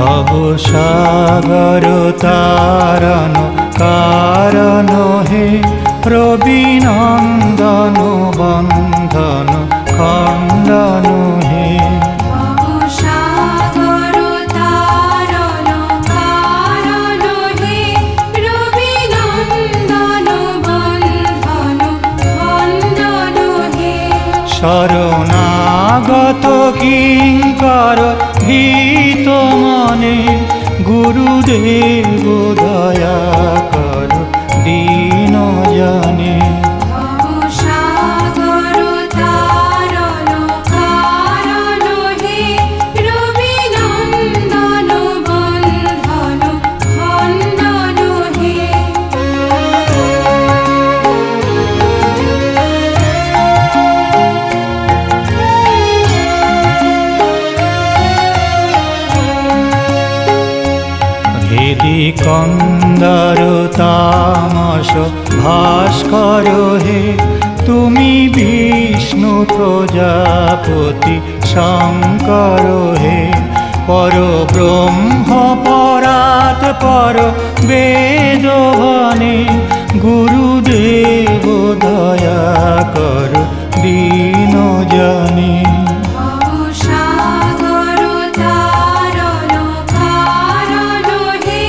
ভবসাগর তারণ কারণ হে, রবি নন্দন বন্ধন খণ্ডন হে। ভবসাগর তারণ কারণ হে, রবি নন্দন বন্ধন খণ্ডন হে। শরণাগত কিঙ্কর ভীত মনে, গুরুদেব দয়া কর দীন জনে। ভবসাগর তারণ কারণ হে, রবি নন্দন বন্ধন খণ্ডন হে। ভেদি কন্দর তামস ভাস্কর হে, তুমি বিষ্ণু প্রজাপতি শঙ্কর হে। পর ব্রহ্ম পরাৎ পর বেদবনে, গুরুদেব দয়া কর দীন জনে। ভবসাগর তারণ কারণ হে,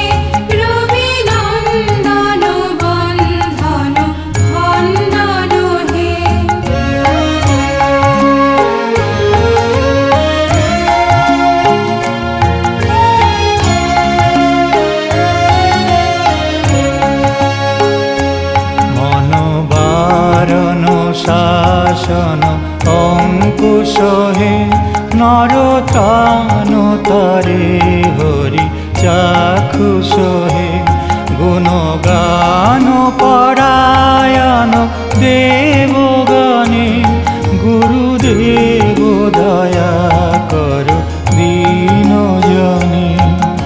রবি নন্দন বন্ধন খণ্ডন হে। মনোবারণ শাসন অঙ্কুশ হে, নরতান তারে হরি চাক্ষুষ হে। গুণগান পরায়ণ দেবগণে, গুরুদেব দয়া কর দীন জনে।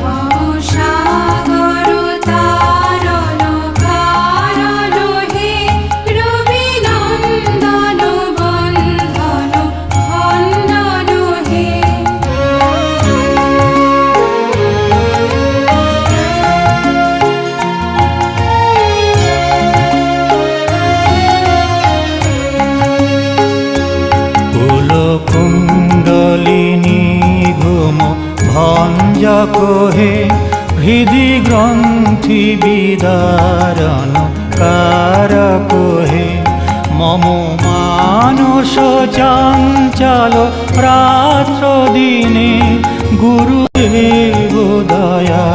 ভবসাগর তারণ কারণ হে, রবি নন্দন বন্ধন খণ্ডন হে। কুলকুণ্ডলিনী ঘুম ভঞ্জক হে, হৃদি গ্রন্থি বিদারণ কারক হে। মম মানস চঞ্চল রাত্র দিনে, গুরুদেব দয়া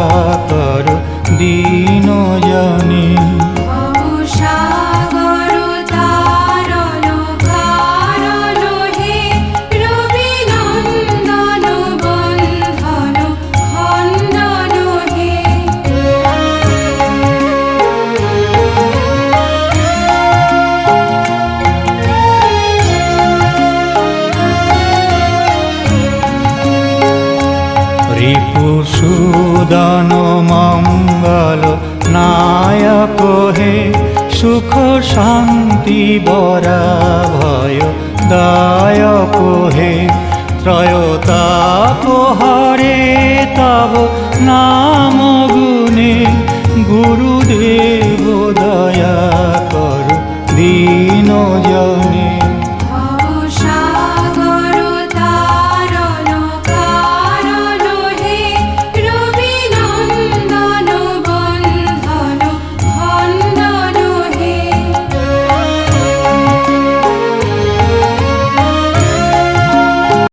কর দীন জনে। ভবসাগর তারণ কারণ হে, রবি নন্দন বন্ধন খণ্ডন হে। রিপুসূদন মঙ্গল নায়ক হে, সুখ শান্তি বরা ভয় দায়ক হে। ত্রয়তাপ হরে তব নাম গুণে, গুরুদেব দয়া কর দীন